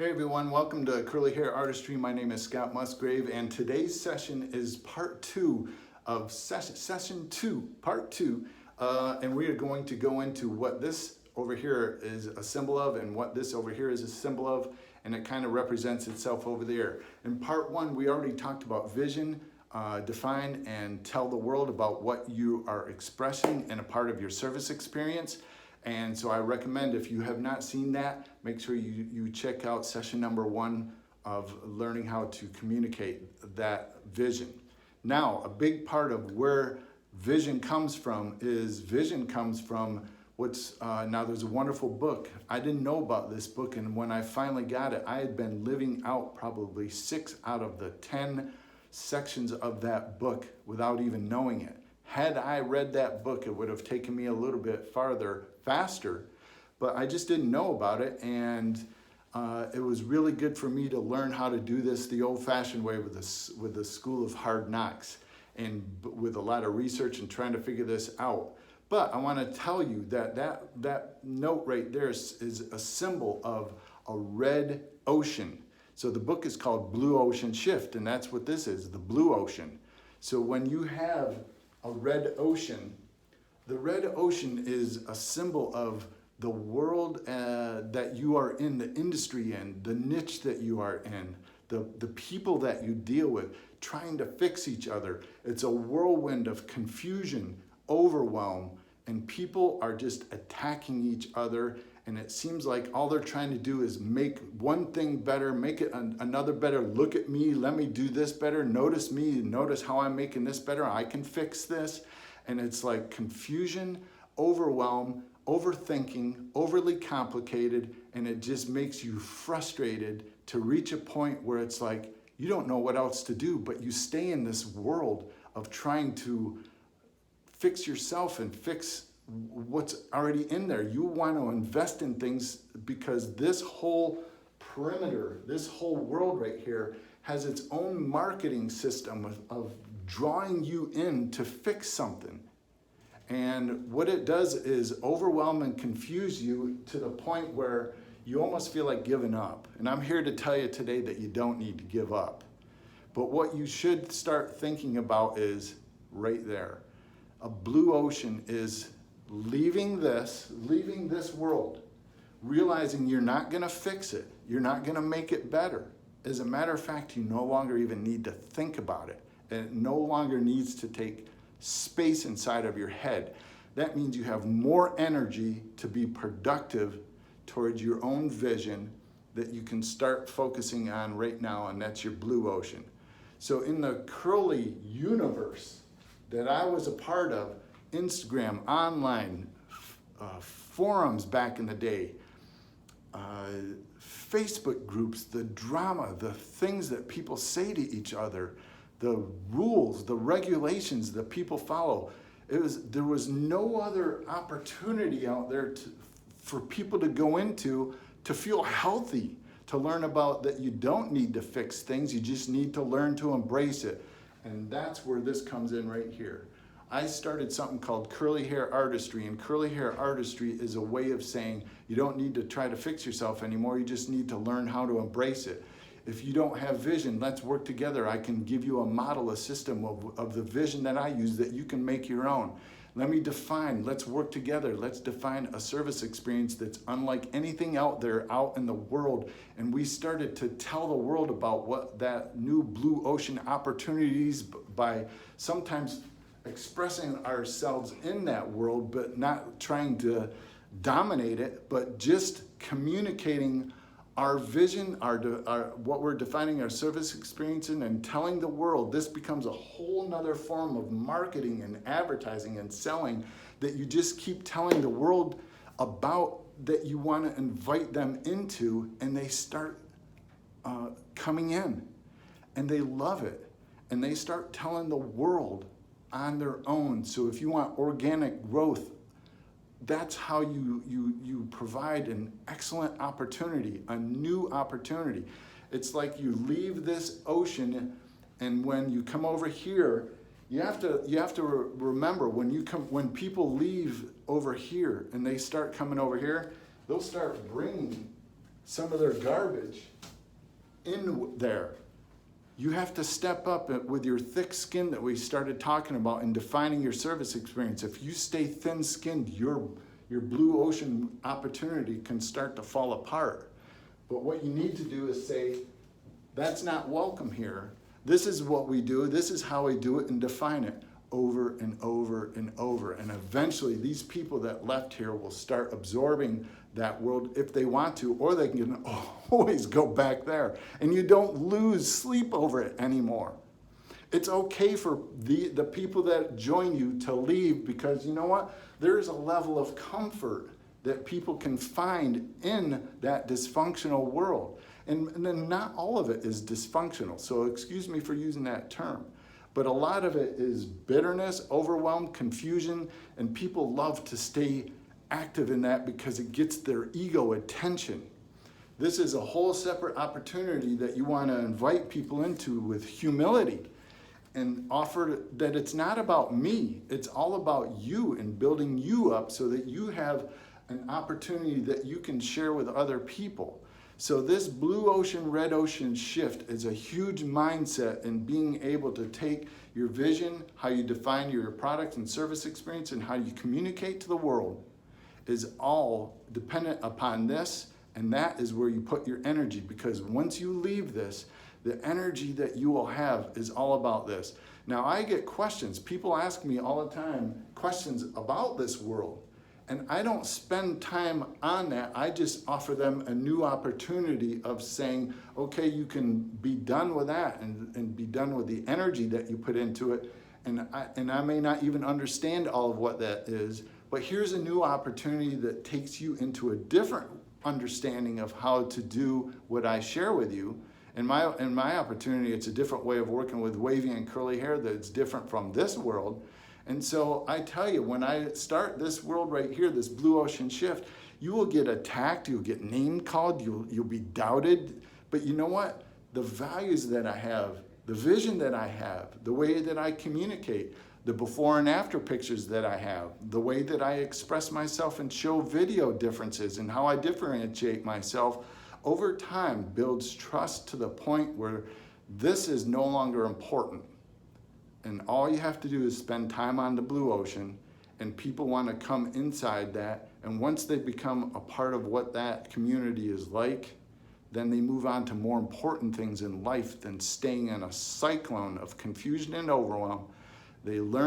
Hey everyone, welcome to Curly Hair Artistry. My name is Scott Musgrave, and today's session is part two of session two, part two. And we are going to go into what this over here is a symbol of and what this over here is a symbol of, and it kind of represents itself over there. In part one, we already talked about vision, define and tell the world about what you are expressing in a part of your service experience. And so I recommend, if you have not seen that, make sure you check out session number one of learning how to communicate that vision. Now, a big part of where vision comes from what's, now there's a wonderful book. I didn't know about this book, and when I finally got it, I had been living out probably 6 out of the 10 sections of that book without even knowing it. Had I read that book, it would have taken me a little bit faster, but I just didn't know about it, and it was really good for me to learn how to do this the old-fashioned way with the School of Hard Knocks, and with a lot of research and trying to figure this out. But I want to tell you that note right there is a symbol of a red ocean. So the book is called Blue Ocean Shift, and that's what this is, the blue ocean. So when you have a red ocean, the red ocean is a symbol of the world that you are in, the industry in, the niche that you are in, the people that you deal with, trying to fix each other. It's a whirlwind of confusion, overwhelm, and people are just attacking each other, and it seems like all they're trying to do is make one thing better, make it another better. Look at me, let me do this better. Notice me, notice how I'm making this better. I can fix this. And it's like confusion, overwhelm, overthinking, overly complicated, and it just makes you frustrated to reach a point where it's like you don't know what else to do, but you stay in this world of trying to fix yourself and fix what's already in there. You want to invest in things because this whole perimeter, this whole world right here has its own marketing system of drawing you in to fix something. And what it does is overwhelm and confuse you to the point where you almost feel like giving up. And I'm here to tell you today that you don't need to give up. But what you should start thinking about is right there. A blue ocean is leaving this world, realizing you're not gonna fix it, you're not gonna make it better. As a matter of fact, you no longer even need to think about it, and it no longer needs to take space inside of your head. That means you have more energy to be productive towards your own vision that you can start focusing on right now, and that's your blue ocean. So in the curly universe that I was a part of, Instagram, online, forums back in the day, Facebook groups, the drama, the things that people say to each other, the rules, the regulations that people follow. There was no other opportunity out there for people to go into to feel healthy, to learn about that you don't need to fix things, you just need to learn to embrace it. And that's where this comes in right here. I started something called Curly Hair Artistry, and Curly Hair Artistry is a way of saying you don't need to try to fix yourself anymore, you just need to learn how to embrace it. If you don't have vision, let's work together. I can give you a model, a system of the vision that I use that you can make your own. Let me define, let's work together. Let's define a service experience that's unlike anything out there, out in the world. And we started to tell the world about what that new blue ocean opportunities by sometimes expressing ourselves in that world, but not trying to dominate it, but just communicating our vision, what we're defining our service experience in, and telling the world. This becomes a whole nother form of marketing and advertising and selling that you just keep telling the world about, that you want to invite them into, and they start coming in and they love it, and they start telling the world on their own. So if you want organic growth, that's how you provide an excellent opportunity, a new opportunity. It's like you leave this ocean, and when you come over here, you have to remember when people leave over here and they start coming over here, they'll start bringing some of their garbage in there. You have to step up with your thick skin that we started talking about in defining your service experience. If you stay thin-skinned, your blue ocean opportunity can start to fall apart. But what you need to do is say, that's not welcome here. This is what we do. This is how we do it, and define it over and over and over. And eventually these people that left here will start absorbing that world if they want to, or they can always go back there. And you don't lose sleep over it anymore. It's okay for the people that join you to leave, because you know what? There's a level of comfort that people can find in that dysfunctional world. And then not all of it is dysfunctional. So excuse me for using that term. But a lot of it is bitterness, overwhelm, confusion, and people love to stay active in that because it gets their ego attention. This is a whole separate opportunity that you want to invite people into with humility and offer that it's not about me, it's all about you and building you up so that you have an opportunity that you can share with other people. So this blue ocean, red ocean shift is a huge mindset in being able to take your vision, how you define your product and service experience, and how you communicate to the world is all dependent upon this, and that is where you put your energy, because once you leave this, the energy that you will have is all about this. Now I get questions. People ask me all the time questions about this world. And I don't spend time on that. I just offer them a new opportunity of saying, okay, you can be done with that and be done with the energy that you put into it. And I may not even understand all of what that is, but here's a new opportunity that takes you into a different understanding of how to do what I share with you. In my opportunity, it's a different way of working with wavy and curly hair that's different from this world. And so I tell you, when I start this world right here, this blue ocean shift, you will get attacked, you'll get name called, you'll be doubted. But you know what? The values that I have, the vision that I have, the way that I communicate, the before and after pictures that I have, the way that I express myself and show video differences and how I differentiate myself over time builds trust to the point where this is no longer important. And all you have to do is spend time on the blue ocean, and people want to come inside that. And once they become a part of what that community is like, then they move on to more important things in life than staying in a cyclone of confusion and overwhelm. They learn